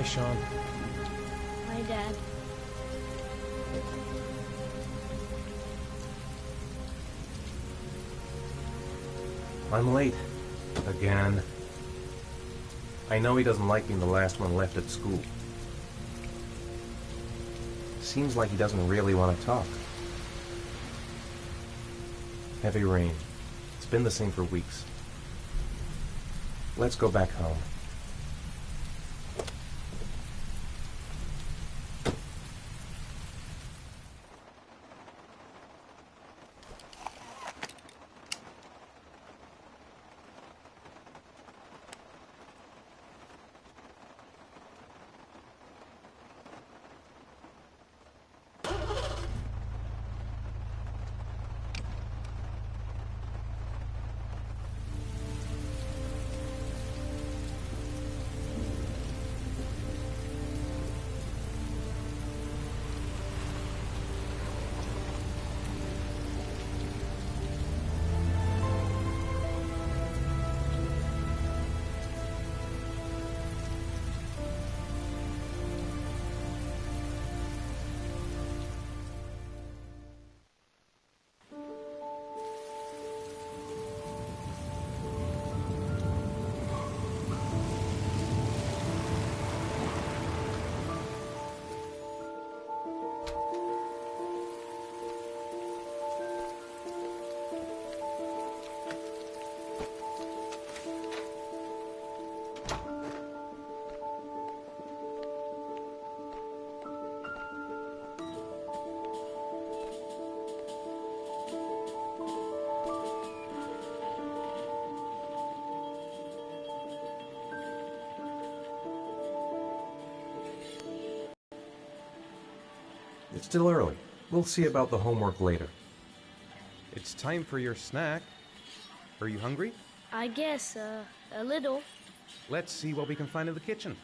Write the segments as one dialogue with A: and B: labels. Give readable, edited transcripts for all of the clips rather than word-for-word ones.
A: Sean.
B: Hi, Dad.
A: I'm late. Again. I know he doesn't like being the last one left at school. Seems like he doesn't really want to talk. Heavy rain. It's been the same for weeks. Let's go back home. It's still early. We'll see about the homework later.
C: It's time for your snack. Are you hungry?
B: I guess, a little.
C: Let's see what we can find in the kitchen.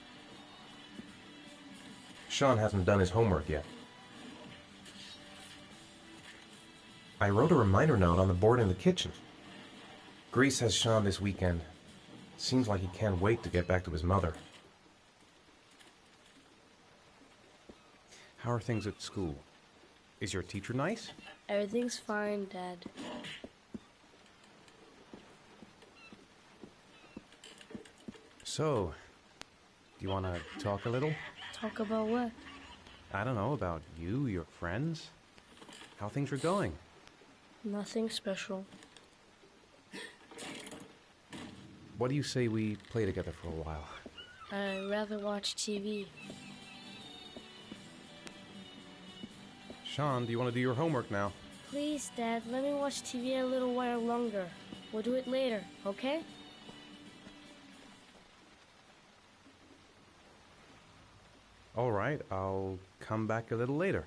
A: Sean hasn't done his homework yet. I wrote a reminder note on the board in the kitchen. Grease has Sean this weekend. Seems like he can't wait to get back to his mother.
C: How are things at school? Is your teacher nice?
B: Everything's fine, Dad.
C: So, do you want to talk a little?
B: Talk about what?
C: I don't know, about you, your friends, how things are going.
B: Nothing special.
C: What do you say we play together for a while?
B: I'd rather watch TV.
C: Sean, do you want to do your homework now?
B: Please, Dad, let me watch TV a little while longer. We'll do it later, okay?
C: All right, I'll come back a little later.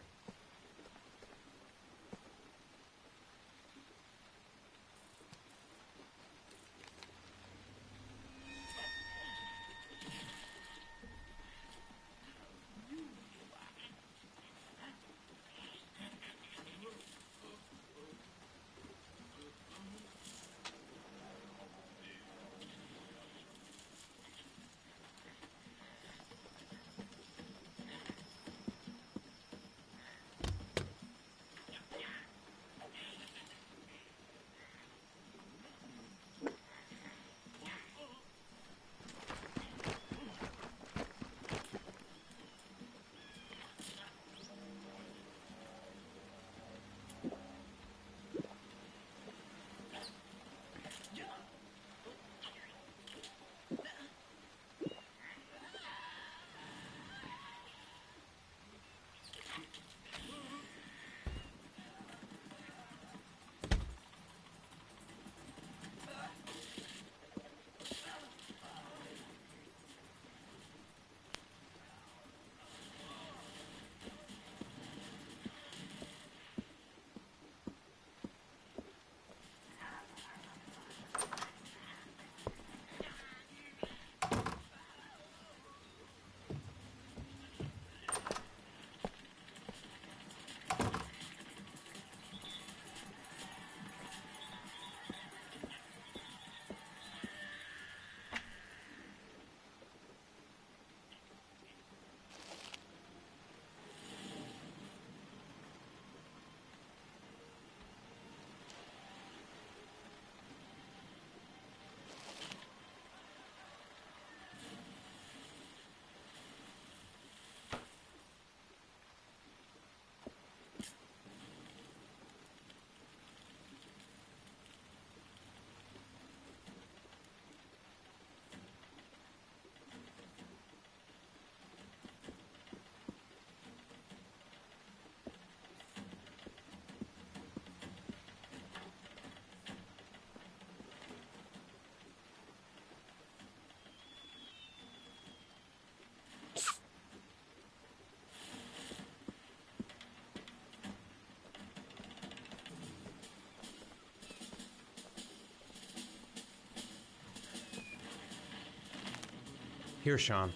C: Here, Sean.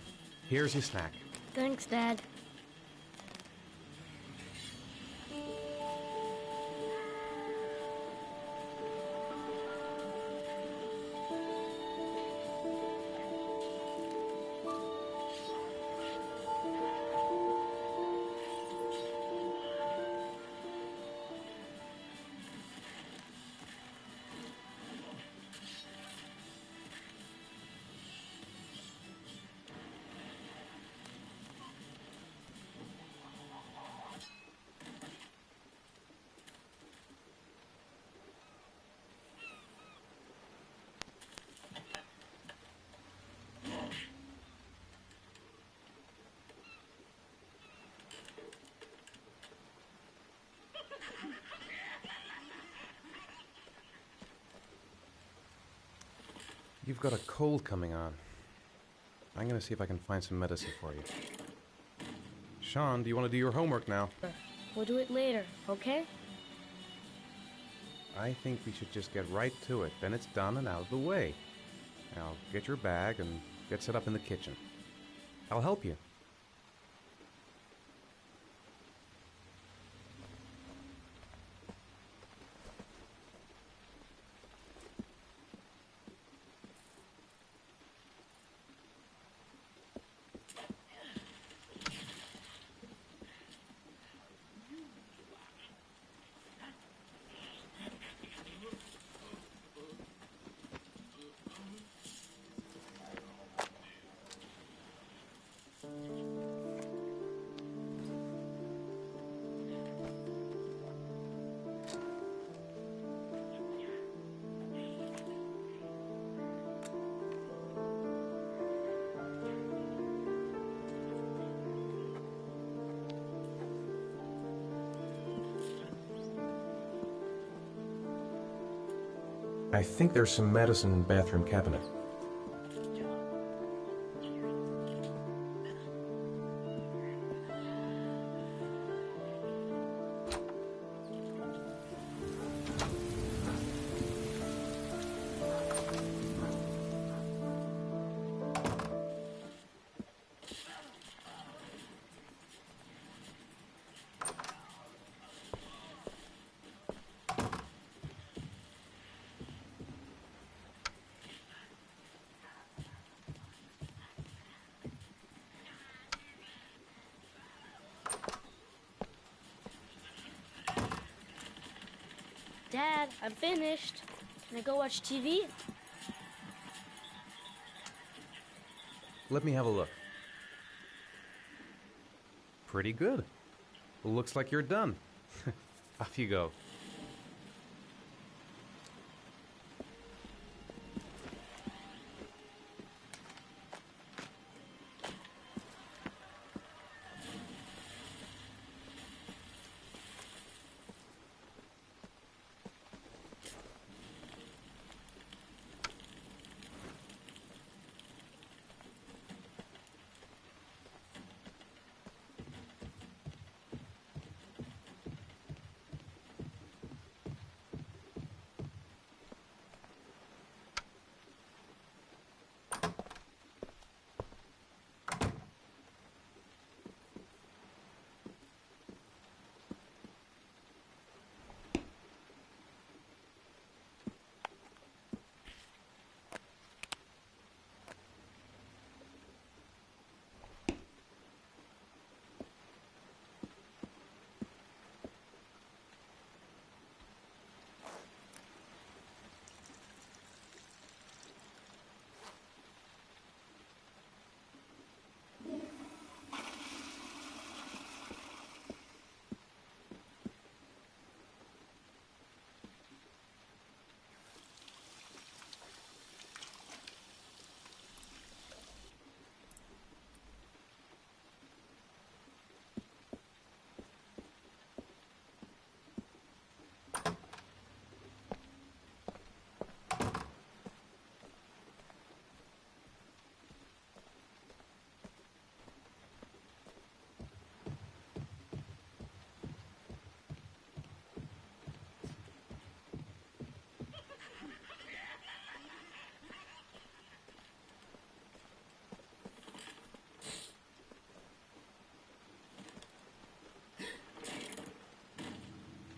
C: Here's your snack.
B: Thanks, Dad.
C: You've got a cold coming on. I'm gonna see if I can find some medicine for you. Sean, do you want to do your homework now?
B: We'll do it later, okay?
C: I think we should just get right to it. Then it's done and out of the way. Now, get your bag and get set up in the kitchen. I'll help you.
A: I think there's some medicine in the bathroom cabinet.
B: Dad, I'm finished. Can I go watch TV?
C: Let me have a look. Pretty good. Looks like you're done. Off you go.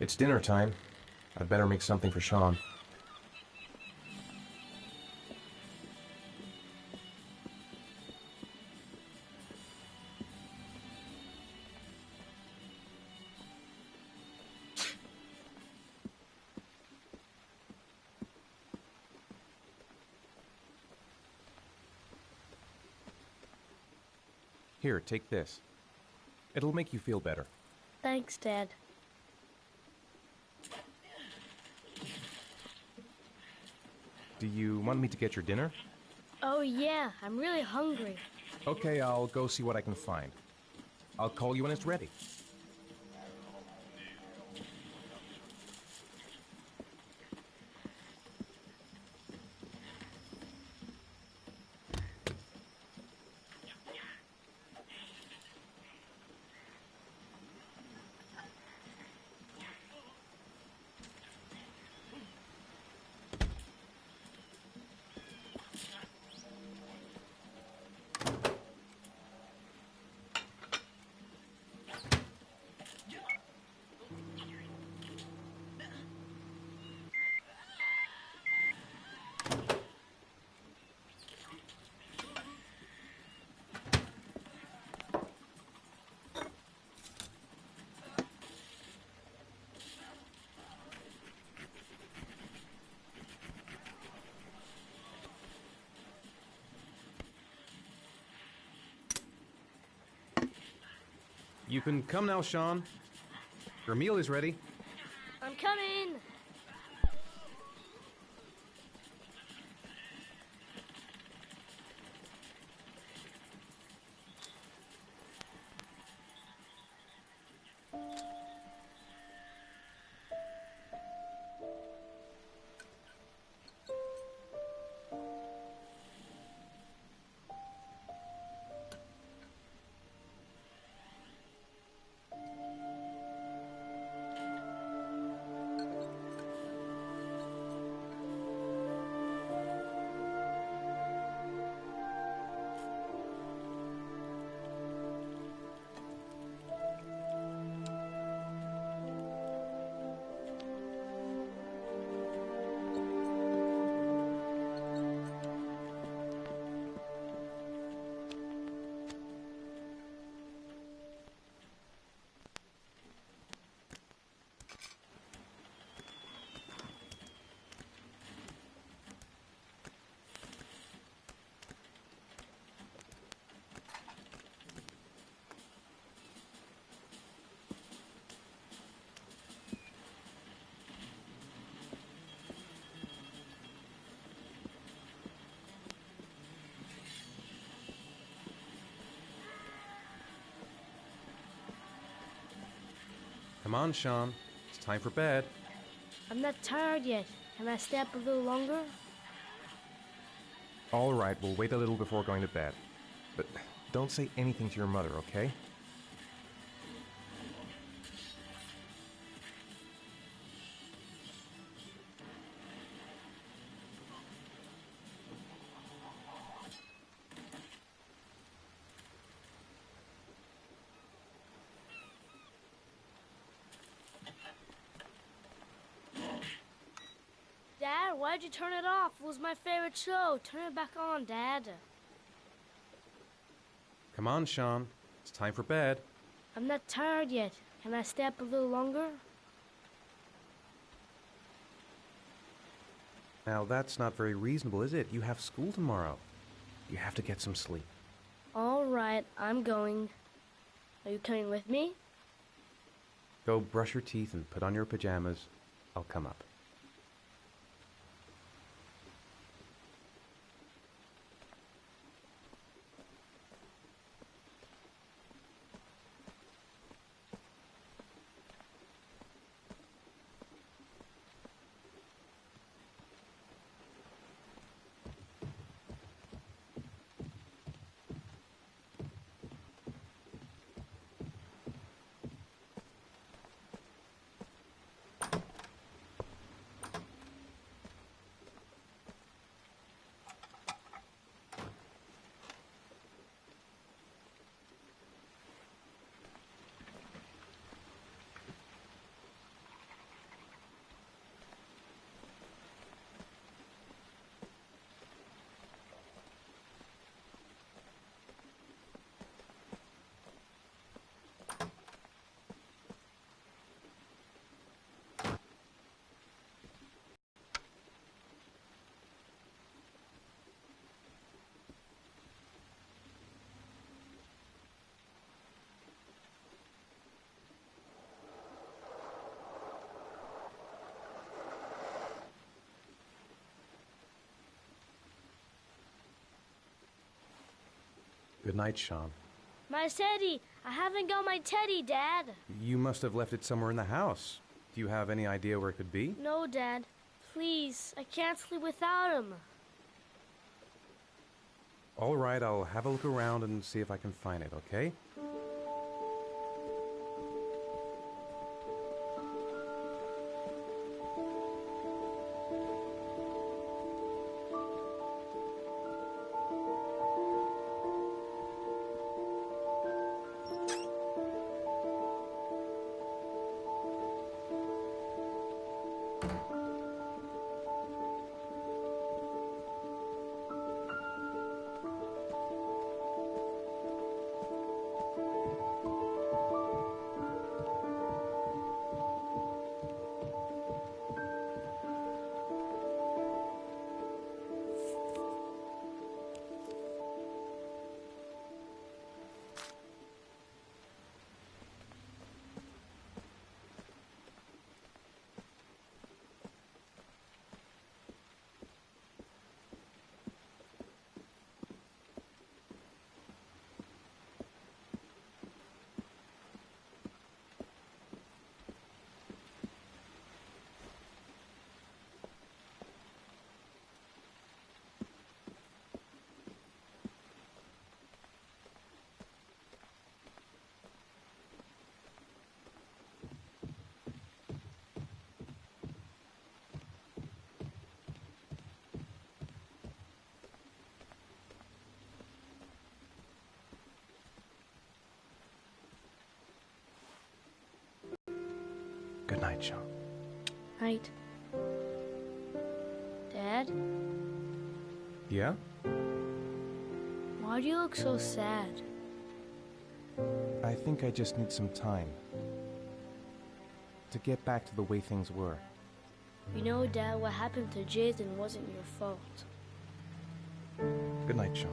A: It's dinner time. I'd better make something for Sean. Here, take this. It'll make you feel better.
B: Thanks, Dad.
A: Do you want me to get your dinner?
B: Oh yeah, I'm really hungry.
A: Okay, I'll go see what I can find. I'll call you when it's ready. You can come now, Sean. Your meal is ready.
B: I'm coming!
A: Come on, Sean. It's time for bed.
B: I'm not tired yet. Can I stay up a little longer?
A: All right, we'll wait a little before going to bed. But don't say anything to your mother, okay?
B: Dad, why'd you turn it off? It was my favorite show. Turn it back on, Dad.
A: Come on, Sean. It's time for bed.
B: I'm not tired yet. Can I stay up a little longer?
A: Now, that's not very reasonable, is it? You have school tomorrow. You have to get some sleep.
B: All right, I'm going. Are you coming with me?
A: Go brush your teeth and put on your pajamas. I'll come up.
C: Good night, Sean.
B: My teddy! I haven't got my teddy, Dad!
C: You must have left it somewhere in the house. Do you have any idea where it could be?
B: No, Dad. Please, I can't sleep without him.
C: All right, I'll have a look around and see if I can find it, okay? Good night, Sean.
B: Night. Dad?
C: Yeah?
B: Why do you look so sad?
A: I think I just need some time to get back to the way things were.
B: You know, Dad, what happened to Jason wasn't your fault.
A: Good night, Sean.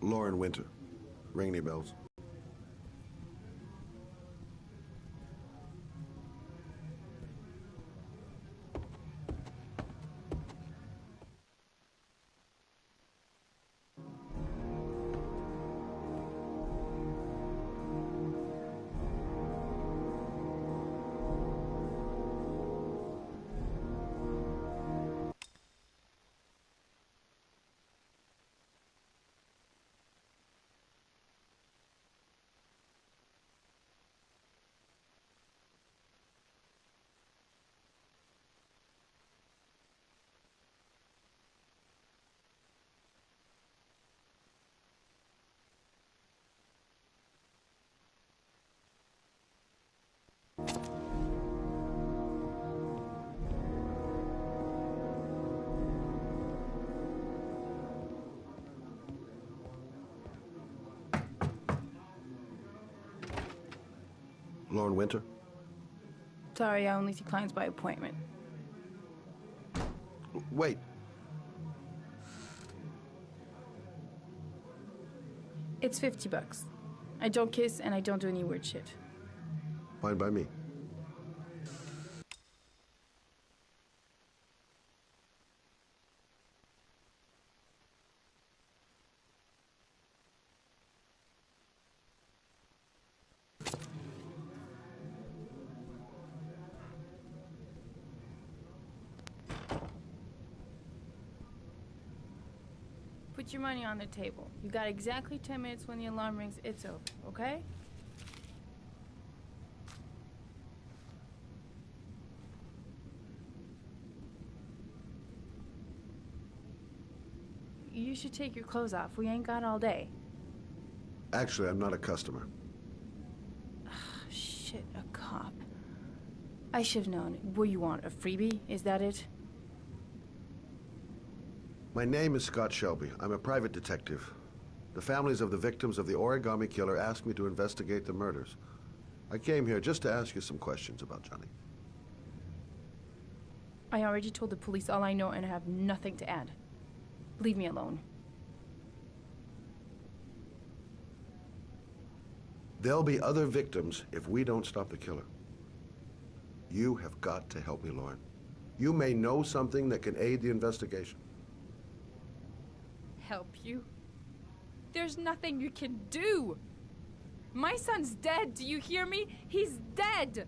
D: Lauren Winter. Ring any bells? Lauren Winter?
E: Sorry, I only see clients by appointment.
D: Wait.
E: It's $50. I don't kiss and I don't do any weird shit.
D: Fine by me.
E: Put your money on the table. You got exactly 10 minutes. When the alarm rings, it's over, okay? You should take your clothes off. We ain't got all day.
D: Actually, I'm not a customer.
E: Shit, a cop. I should have known. What do you want, a freebie? Is that it?
D: My name is Scott Shelby. I'm a private detective. The families of the victims of the origami killer asked me to investigate the murders. I came here just to ask you some questions about Johnny.
E: I already told the police all I know and I have nothing to add. Leave me alone.
D: There'll be other victims if we don't stop the killer. You have got to help me, Lauren. You may know something that can aid the investigation.
E: Help you? There's nothing you can do. My son's dead. Do you hear me? He's dead.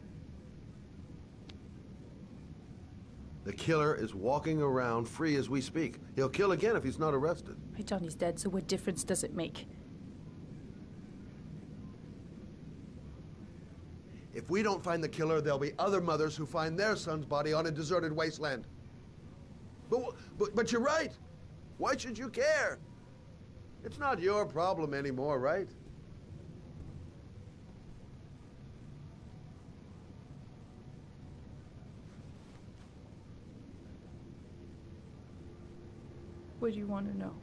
D: The killer is walking around free as we speak. He'll kill again if he's not arrested.
E: My Johnny's dead, so what difference does it make?
D: If we don't find the killer, there'll be other mothers who find their son's body on a deserted wasteland. But you're right. Why should you care? It's not your problem anymore, right?
E: What do you want to know?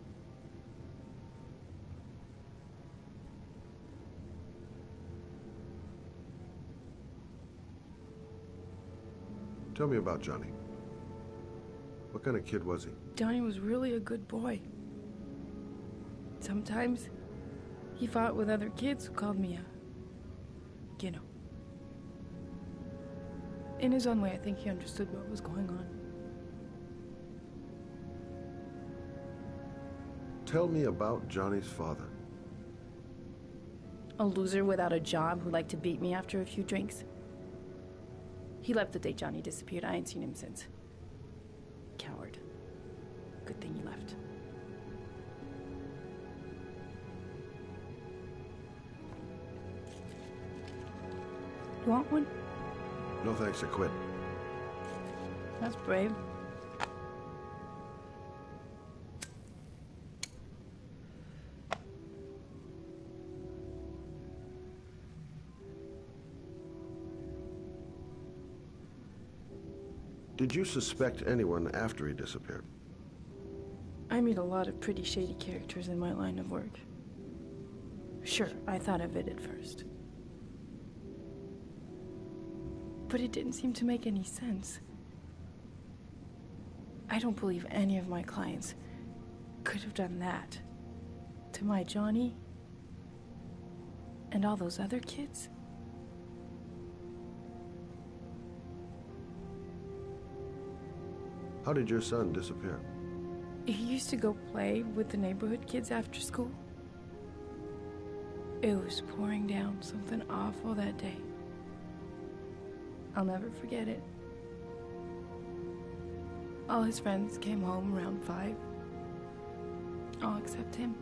D: Tell me about Johnny. What kind of kid was he?
E: Johnny was really a good boy. Sometimes he fought with other kids who called me a, In his own way, I think he understood what was going on.
D: Tell me about Johnny's father.
E: A loser without a job who liked to beat me after a few drinks. He left the day Johnny disappeared. I ain't seen him since. Coward. Good thing he left. You want one?
D: No thanks, I quit.
E: That's brave.
D: Did you suspect anyone after he disappeared?
E: I meet a lot of pretty shady characters in my line of work. Sure, I thought of it at first. But it didn't seem to make any sense. I don't believe any of my clients could have done that to my Johnny and all those other kids.
D: How did your son disappear?
E: He used to go play with the neighborhood kids after school. It was pouring down something awful that day. I'll never forget it. All his friends came home around 5. All except him.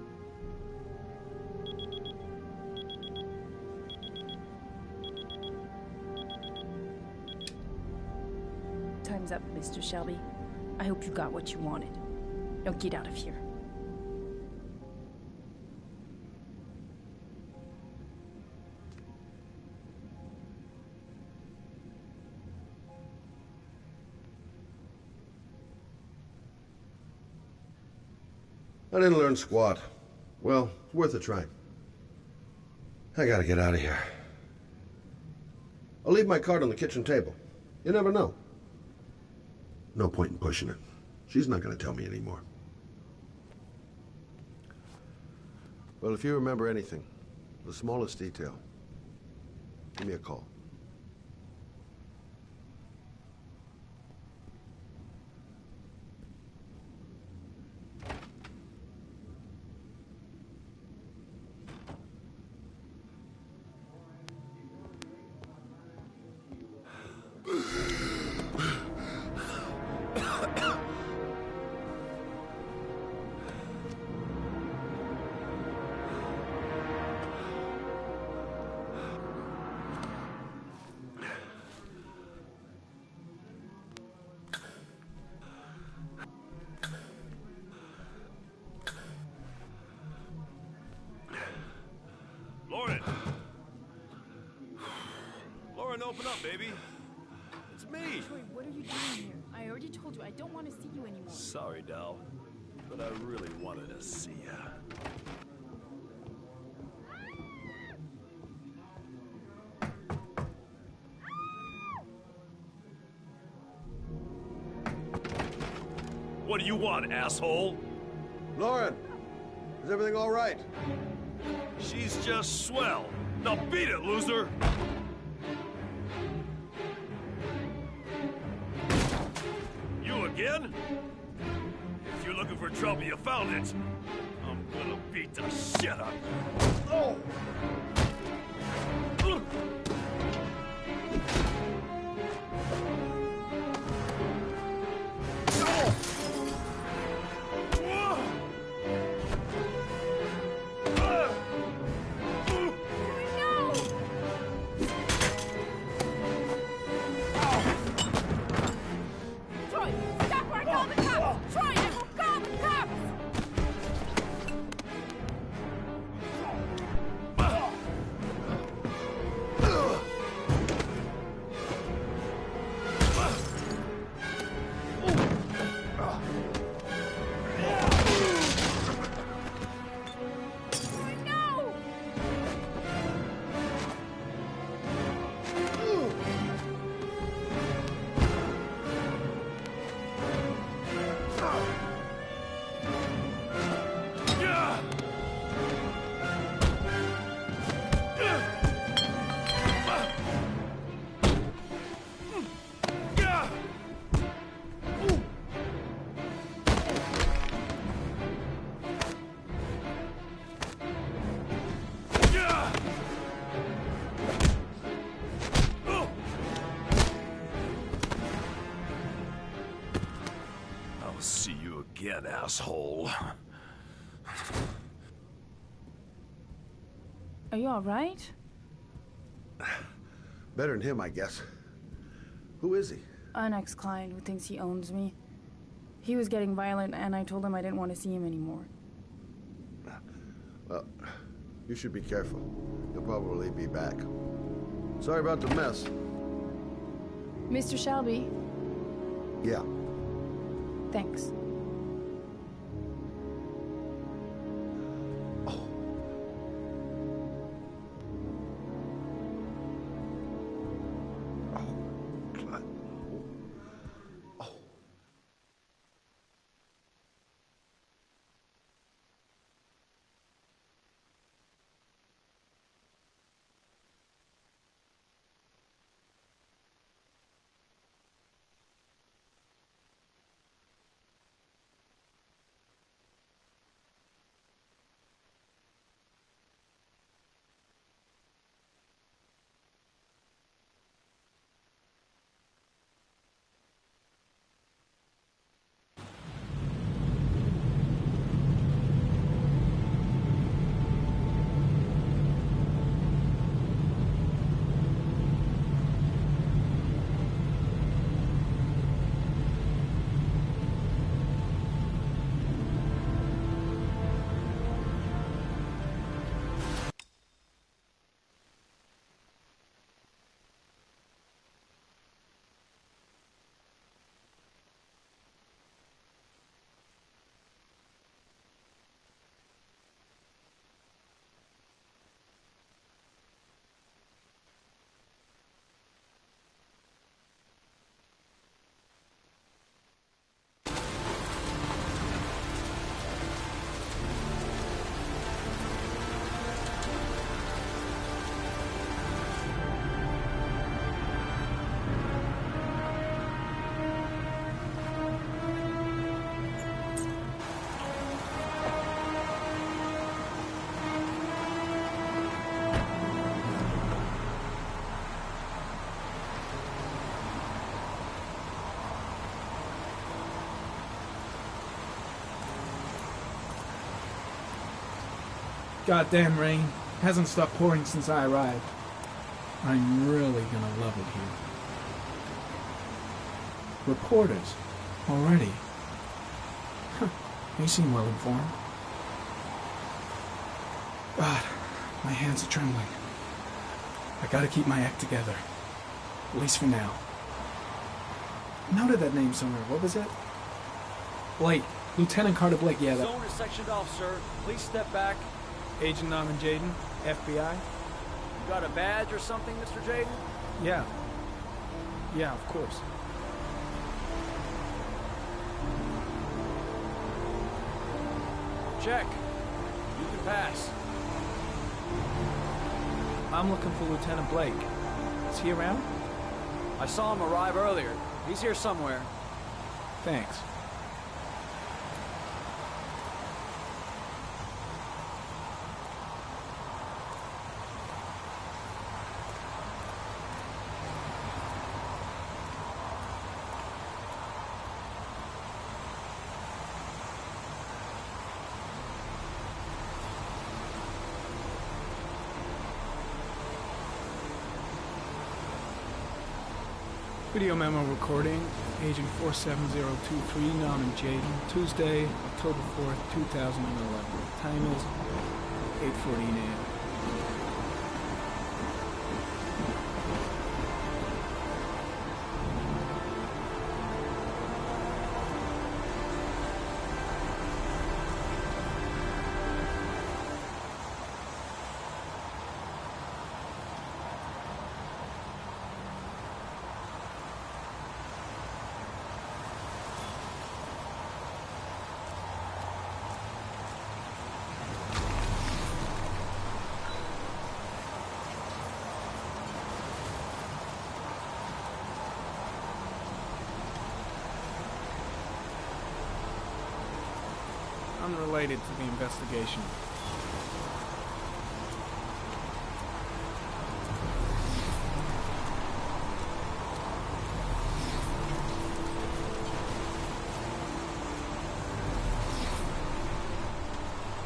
E: Time's up, Mr. Shelby. I hope you got what you wanted. Now get out of here.
D: I didn't learn squat. Well, worth a try. I gotta get out of here. I'll leave my card on the kitchen table. You never know. No point in pushing it. She's not going to tell me anymore. Well, if you remember anything, the smallest detail, give me a call.
F: Lauren, open up, baby. It's me.
E: Troy, what are you doing here? I already told you I don't want to see you anymore.
F: Sorry, Dal, but I really wanted to see ya. What do you want, asshole?
D: Lauren, is everything all right?
F: She's just swell. Now beat it, loser! You again? If you're looking for trouble, you found it. I'm gonna beat the shit out of you. Oh!
E: Troy, stop or I call the cops! Troy, I will call the cops! I'll see you again, asshole. Are you alright?
D: Better than him, I guess. Who is he?
E: An ex-client who thinks he owns me. He was getting violent and I told him I didn't want to see him anymore.
D: Well, you should be careful. He'll probably be back. Sorry about the mess.
E: Mr. Shelby,
D: Yeah.
E: thanks.
D: God. Oh.
G: goddamn rain hasn't stopped pouring since I arrived. I'm really gonna love it here. Reporters? Already? Huh, they seem well informed. God, my hands are trembling. I gotta keep my act together. At least for now. I noted that name somewhere. What was it? Blake. Lieutenant Carter Blake, yeah, that...
H: Zone is sectioned off, sir. Please step back.
G: Agent Norman Jaden, FBI?
H: You got a badge or something, Mr. Jaden?
G: Yeah. Yeah, of course.
H: Check. You can pass.
G: I'm looking for Lieutenant Blake. Is he around?
H: I saw him arrive earlier. He's here somewhere.
G: Thanks. Video memo recording, Agent 47023, Norman Jaden, Tuesday, October 4th, 2011. Time is 8:14 a.m. Unrelated to the investigation.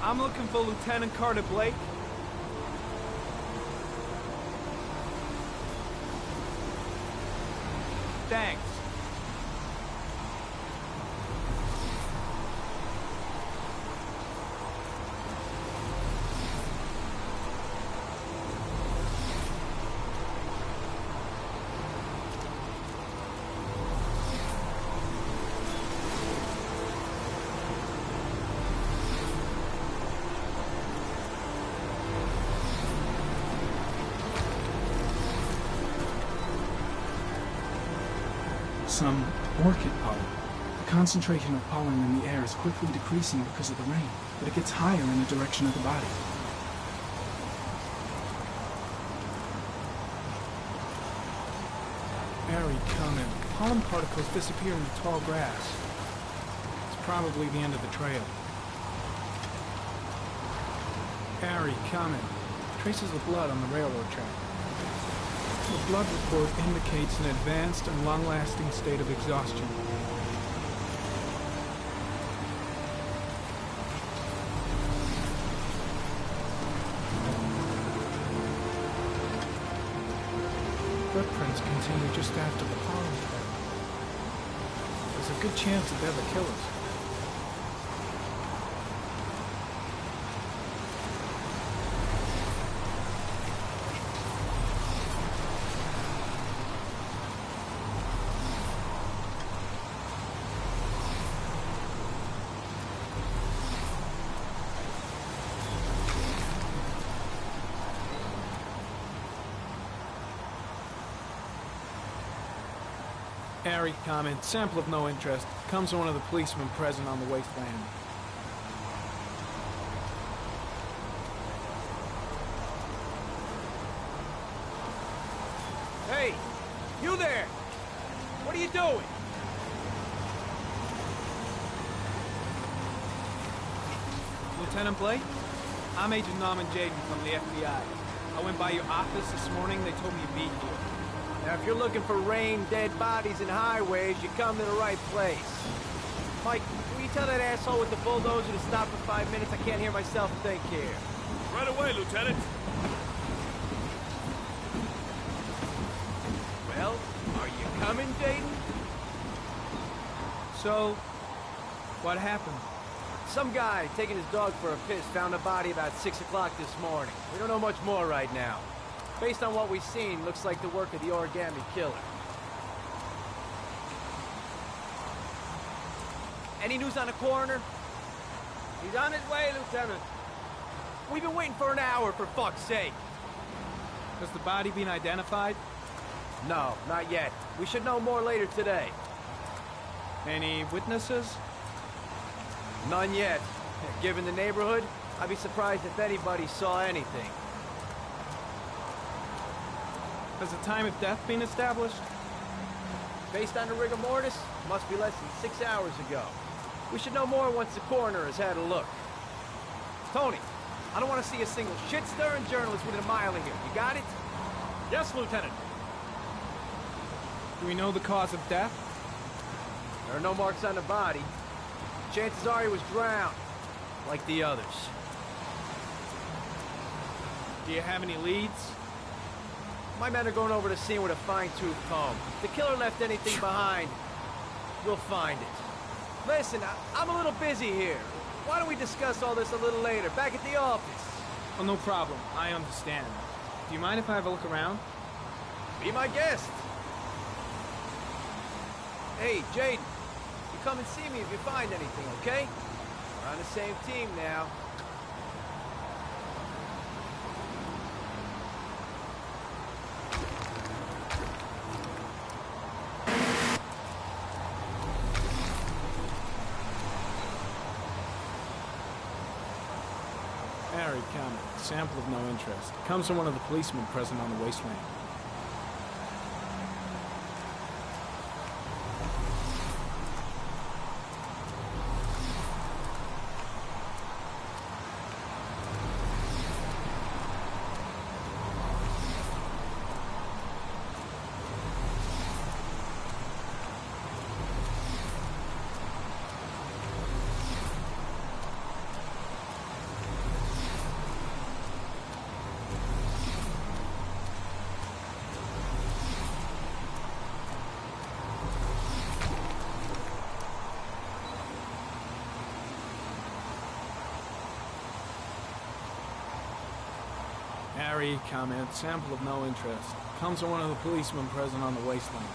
G: I'm looking for Lieutenant Carter Blake. Thanks. Some orchid pollen. The concentration of pollen in the air is quickly decreasing because of the rain, but it gets higher in the direction of the body. Very common. Pollen particles disappear in the tall grass. It's probably the end of the trail. Very common. Traces of blood on the railroad track. The blood report indicates an advanced and long-lasting state of exhaustion. Footprints continue just after the pollen trail. There's a good chance that they're the killers. Airy comment, sample of no interest. Comes from one of the policemen present on the wasteland.
H: Hey! You there! What are you doing?
G: Lieutenant Blake? I'm Agent Norman Jaden from the FBI. I went by your office this morning. They told me you'd be here.
H: Now, if you're looking for rain, dead bodies, and highways, you come to the right place. Mike, will you tell that asshole with the bulldozer to stop for 5 minutes? I can't hear myself think here.
F: Right away, Lieutenant.
H: Well, are you coming, Dayton?
G: So, what happened?
H: Some guy taking his dog for a piss found a body about 6 o'clock this morning. We don't know much more right now. Based on what we've seen, looks like the work of the origami killer. Any news on the coroner?
I: He's on his way, Lieutenant.
H: We've been waiting for an hour, for fuck's sake.
G: Has the body been identified?
H: No, not yet. We should know more later today.
G: Any witnesses?
H: None yet. Given the neighborhood, I'd be surprised if anybody saw anything.
G: Has the time of death been established?
H: Based on the rigor mortis, must be less than 6 hours ago. We should know more once the coroner has had a look. Tony, I don't want to see a single shit-stirring journalist within a mile of here. You got it?
I: Yes, Lieutenant.
G: Do we know the cause of death?
H: There are no marks on the body. Chances are he was drowned, like the others.
G: Do you have any leads?
H: My men are going over the scene with a fine-tooth comb. If the killer left anything behind, we'll find it. Listen, I'm a little busy here. Why don't we discuss all this a little later, back at the office?
G: Oh, no problem. I understand. Do you mind if I have a look around?
H: Be my guest. Hey, Jaden, you come and see me if you find anything, okay? We're on the same team now.
G: Harry, comment. Sample of no interest. Comes from one of the policemen present on the wasteland. Harry, comment. Sample of no interest. Comes from one of the policemen present on the wasteland.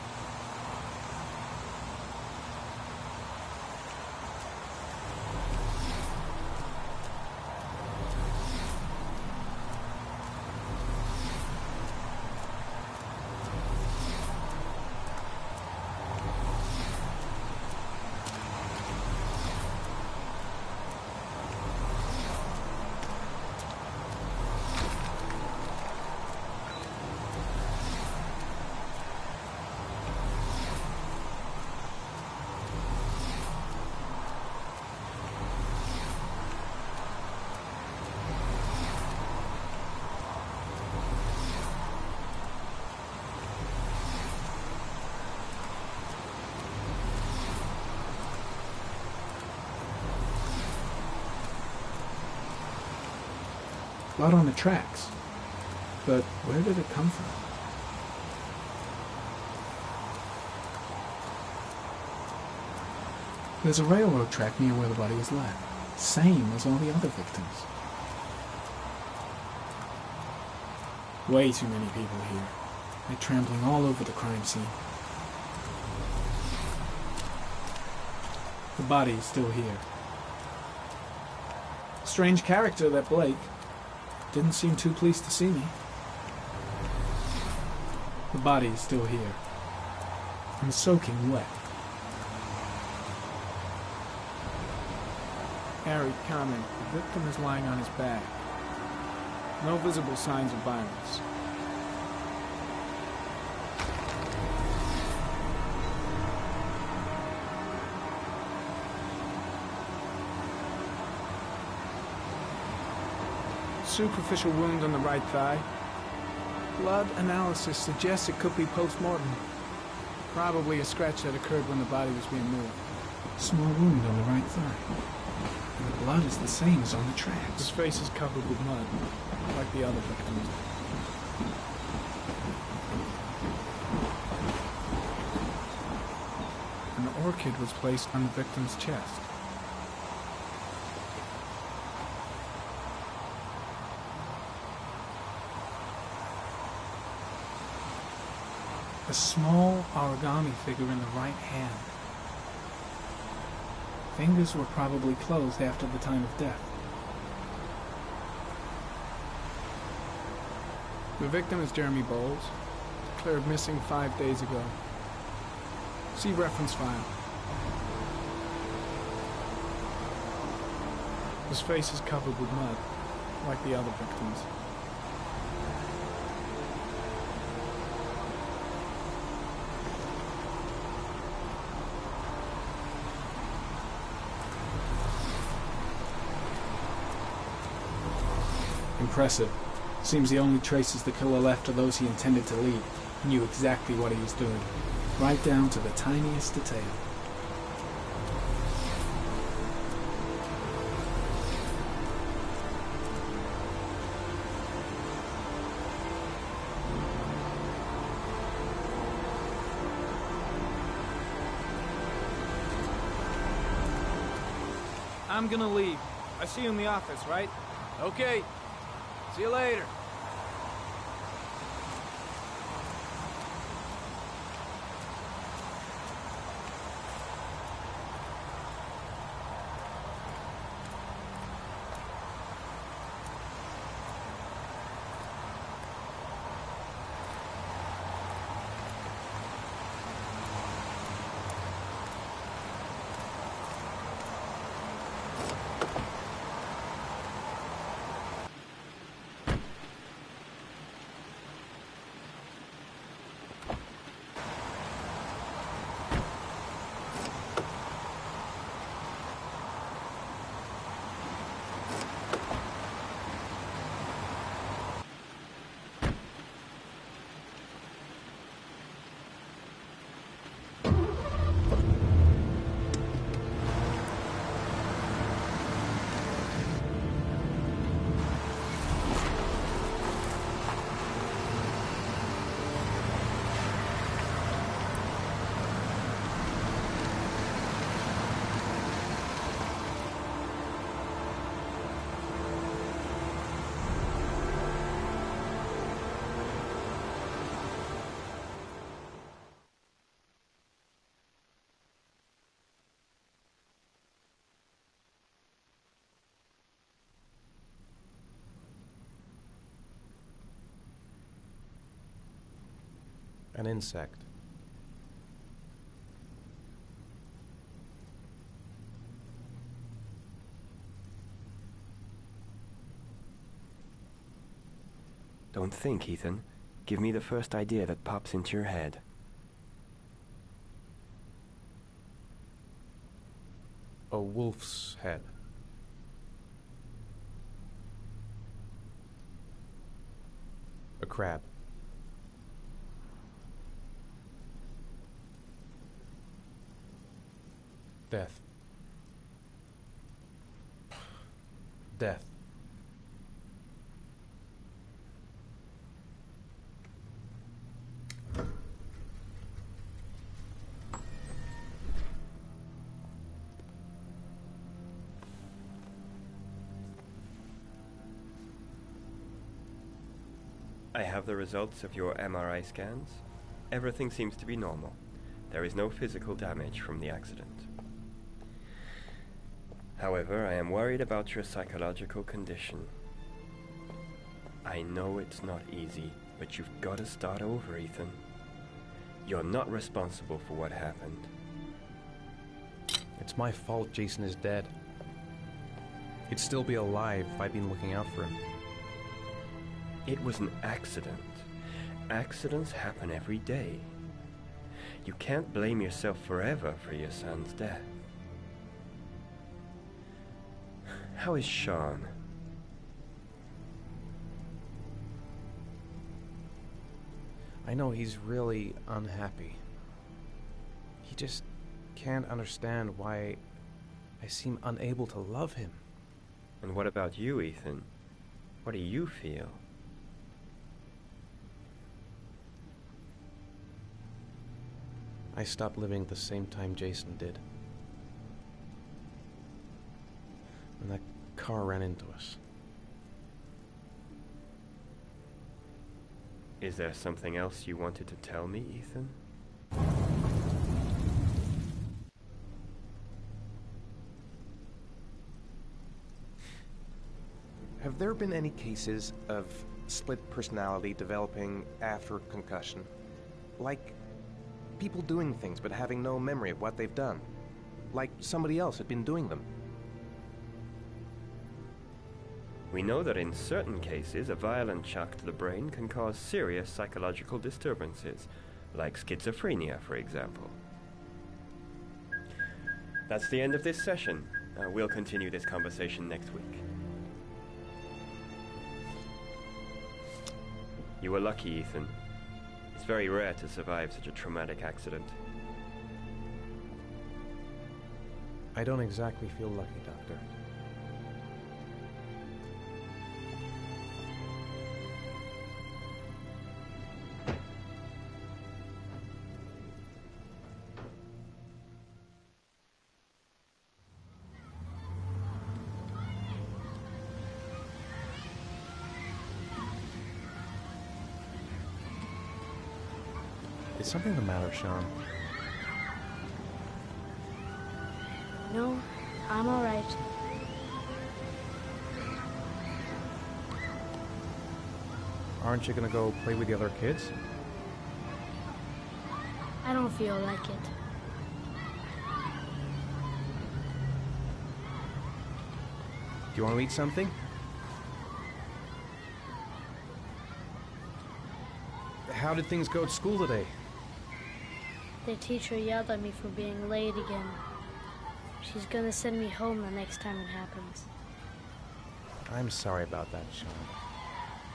G: Blood on the tracks. But where did it come from? There's a railroad track near where the body was left. Same as all the other victims. Way too many people here. They're trampling all over the crime scene. The body is still here. Strange character, that Blake. Didn't seem too pleased to see me. The body is still here. I'm soaking wet. Harry, comment. The victim is lying on his back. No visible signs of violence. Superficial wound on the right thigh. Blood analysis suggests it could be post-mortem. Probably a scratch that occurred when the body was being moved. Small wound on the right thigh. And the blood is the same as on the tracks. His face is covered with mud, like the other victims. An orchid was placed on the victim's chest. A small origami figure in the right hand. Fingers were probably closed after the time of death. The victim is Jeremy Bowles, declared missing 5 days ago. See reference file. His face is covered with mud, like the other victims. Impressive. Seems the only traces the killer left are those he intended to leave. He knew exactly what he was doing, right down to the tiniest detail.
I: I'm gonna leave. I see you in the office, right?
H: Okay. See you later.
A: An insect.
J: Don't think, Ethan. Give me the first idea that pops into your head.
A: A wolf's head. A crab. Death. Death.
J: I have the results of your MRI scans. Everything seems to be normal. There is no physical damage from the accident. However, I am worried about your psychological condition. I know it's not easy, but you've got to start over, Ethan. You're not responsible for what happened.
A: It's my fault Jason is dead. He'd still be alive if I'd been looking out for him.
J: It was an accident. Accidents happen every day. You can't blame yourself forever for your son's death. How is Sean?
A: I know he's really unhappy. He just can't understand why I seem unable to love him.
J: And what about you, Ethan? What do you feel?
C: I stopped living at the same time Jason did. And that car ran into us.
J: Is there something else you wanted to tell me, Ethan?
A: Have there been any cases of split personality developing after concussion? Like people doing things but having no memory of what they've done? Like somebody else had been doing them?
J: We know that in certain cases, a violent shock to the brain can cause serious psychological disturbances, like schizophrenia, for example. That's the end of this session. We'll continue this conversation next week. You were lucky, Ethan. It's very rare to survive such a traumatic accident.
C: I don't exactly feel lucky, Doctor. Is something the matter, Sean?
B: No, I'm all right.
C: Aren't you gonna go play with the other kids?
B: I don't feel like it.
C: Do you want to eat something? How did things go at school today?
B: The teacher yelled at me for being late again. She's gonna send me home the next time it happens.
C: I'm sorry about that, Sean.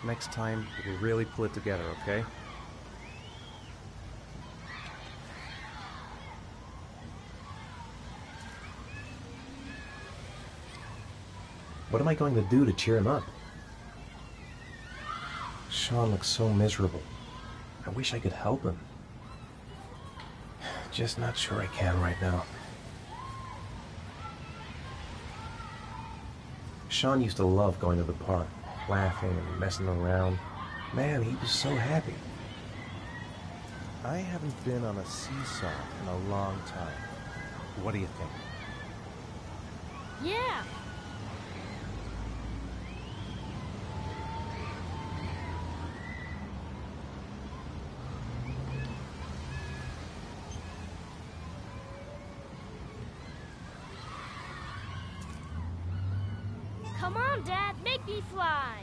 C: Next time, we'll really pull it together, okay?
A: What am I going to do to cheer him up? Sean looks so miserable. I wish I could help him. Just not sure I can right now. Sean used to love going to the park, laughing and messing around. Man, he was so happy. I haven't been on a seesaw in a long time. What do you think?
B: Yeah! Come on, Dad, make me fly!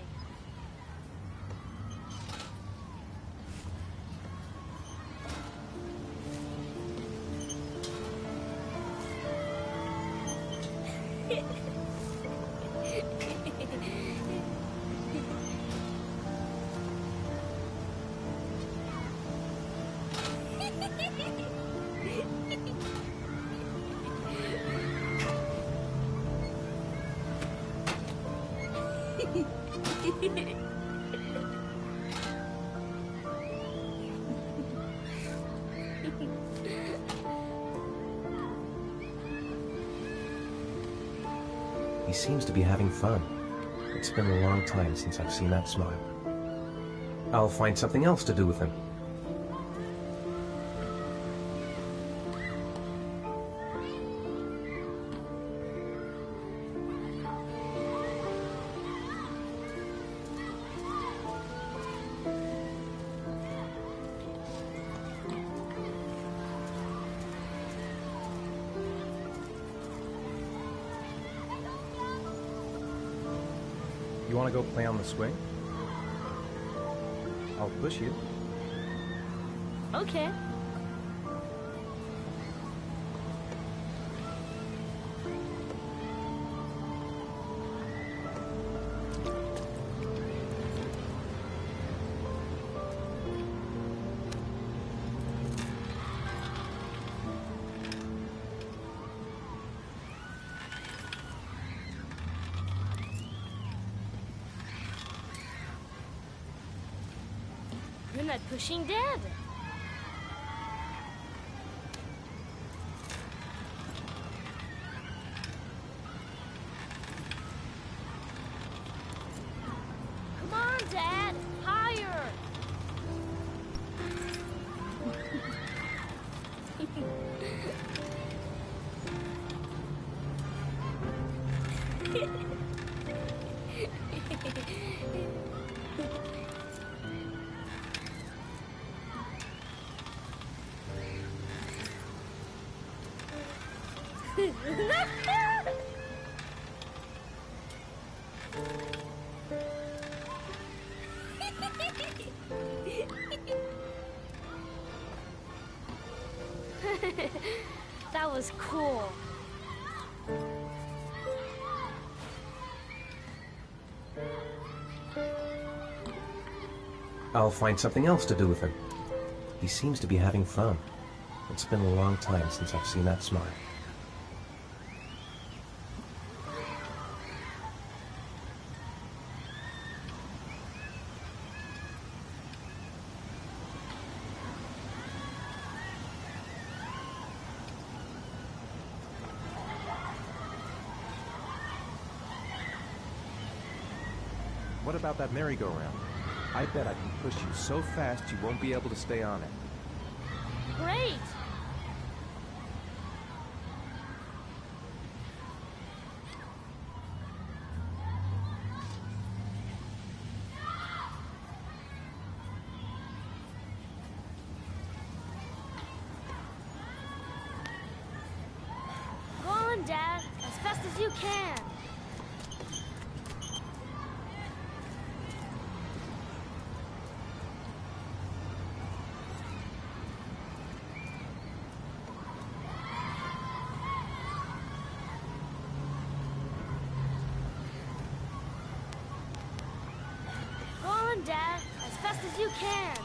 A: He seems to be having fun. It's been a long time since I've seen that smile. I'll find something else to do with him.
C: You want to go play on the swing? I'll push you.
B: Okay. at pushing Dad. Come on, Dad! Higher! That was cool.
A: I'll find something else to do with him. He seems to be having fun. It's been a long time since I've seen that smile. What about that merry-go-round? I bet I can push you so fast you won't be able to stay on it.
B: Great! Go on, Dad, as fast as you can. Go on, Dad, as fast as you can.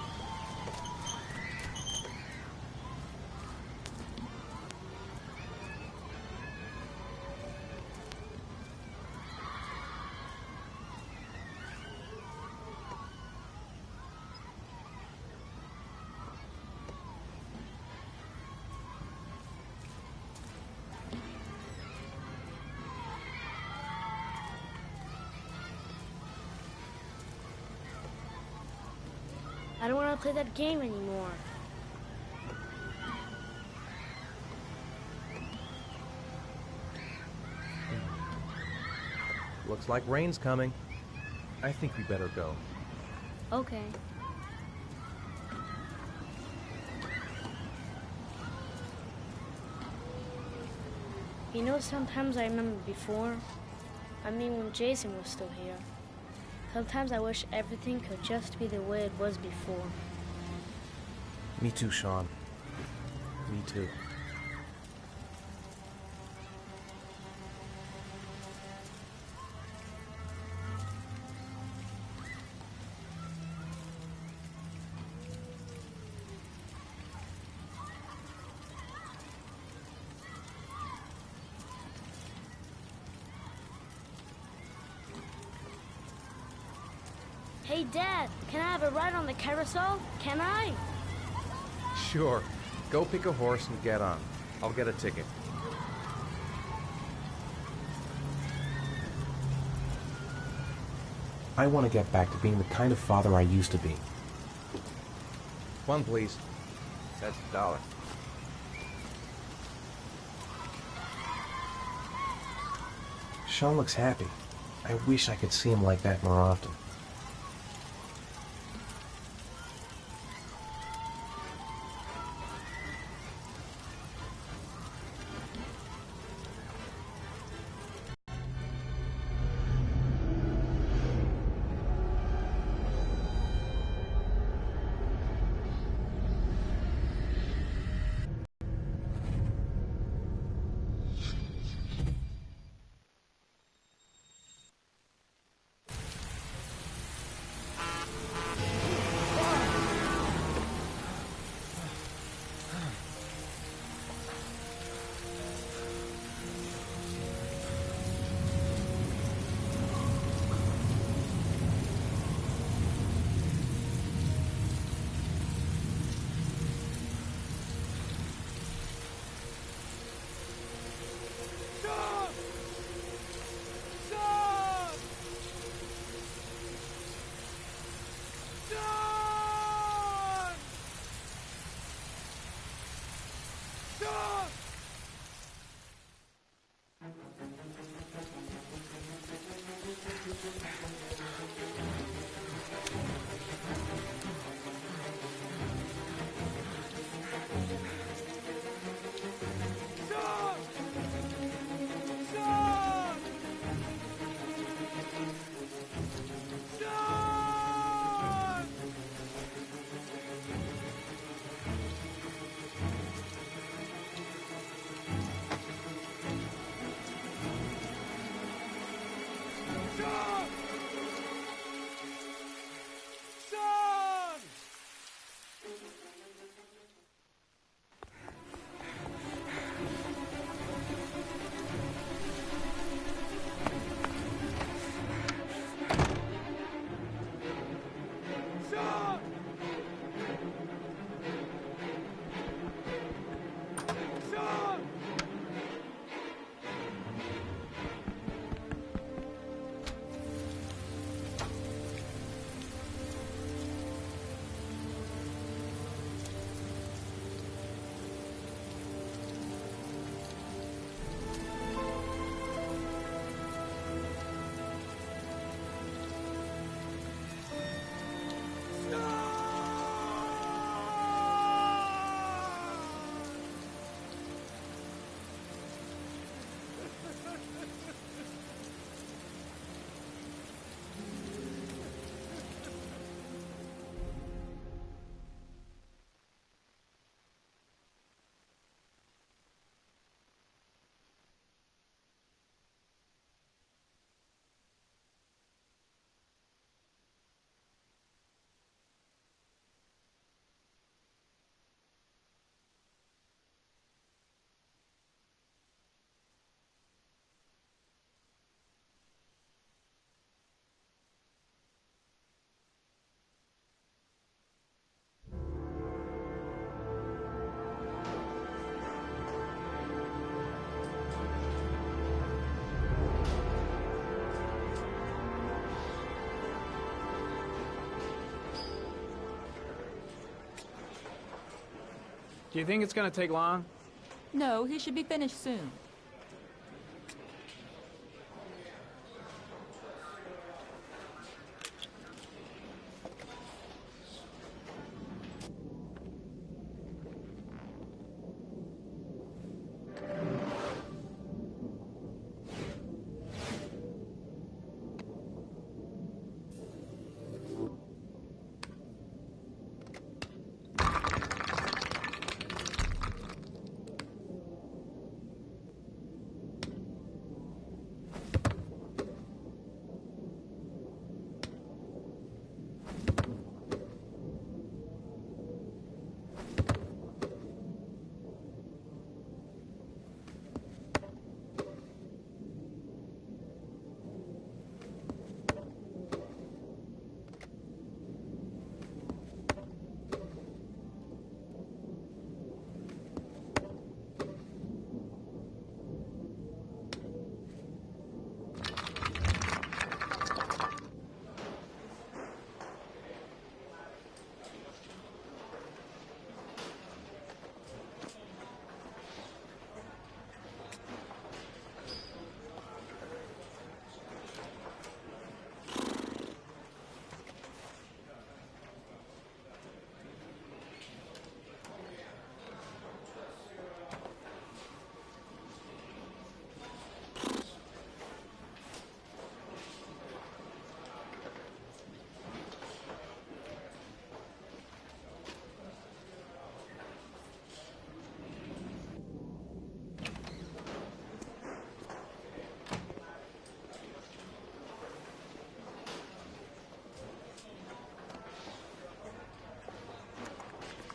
B: I don't want to play that game anymore.
A: Looks like rain's coming. I think we better go.
B: Okay. You know, sometimes I remember before. I mean, when Jason was still here. Sometimes I wish everything could just be the way it was before.
A: Me too, Sean. Me too.
B: Hey, Dad, can I have a ride on the carousel? Can I?
A: Sure. Go pick a horse and get on. I'll get a ticket. I want to get back to being the kind of father I used to be. One, please. That's $1. Sean looks happy. I wish I could see him like that more often.
I: Do you think it's gonna take long?
K: No, he should be finished soon.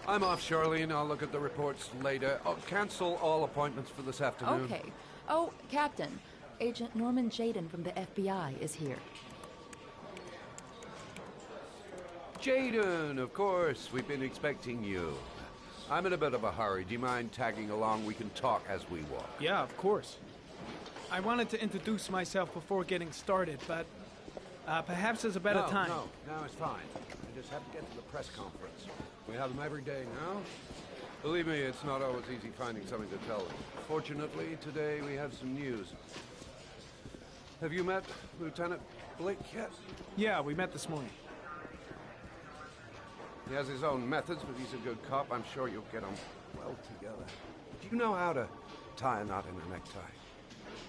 D: I'm off, Charlene. I'll look at the reports later. I'll cancel all appointments for this afternoon.
K: Okay. Oh, Captain. Agent Norman Jaden from the FBI is here.
D: Jaden, of course. We've been expecting you. I'm in a bit of a hurry. Do you mind tagging along? We can talk as we walk.
I: Yeah, of course. I wanted to introduce myself before getting started, but perhaps there's a better time.
D: No, it's fine. I just have to get to the press conference. We have them every day now. Believe me, it's not always easy finding something to tell them. Fortunately, today we have some news. Have you met Lieutenant Blake yet?
I: Yeah, we met this morning.
D: He has his own methods, but he's a good cop. I'm sure you'll get on well together. Do you know how to tie a knot in a necktie?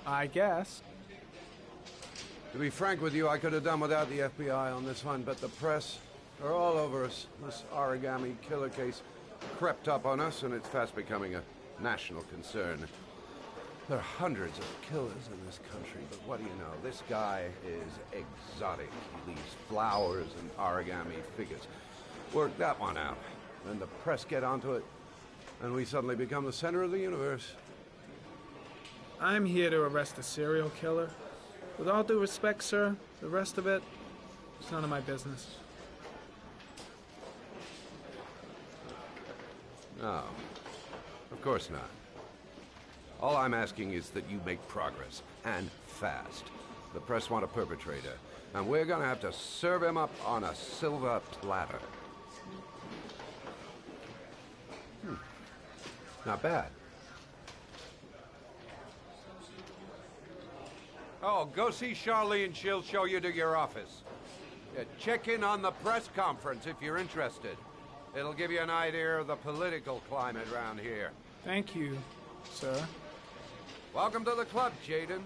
I: I guess.
D: To be frank with you, I could have done without the FBI on this one, but the press are all over us. This origami killer case crept up on us, and it's fast becoming a national concern. There are hundreds of killers in this country, but what do you know? This guy is exotic. He leaves flowers and origami figures. Work that one out. Then the press get onto it, and we suddenly become the center of the universe.
I: I'm here to arrest a serial killer. With all due respect, sir, the rest of it, it's none of my business.
D: No, of course not. All I'm asking is that you make progress, and fast. The press want a perpetrator, and we're gonna have to serve him up on a silver platter. Not bad. Oh, go see Charlene. She'll show you to your office. Yeah, check in on the press conference if you're interested. It'll give you an idea of the political climate around here.
I: Thank you, sir.
D: Welcome to the club, Jaden.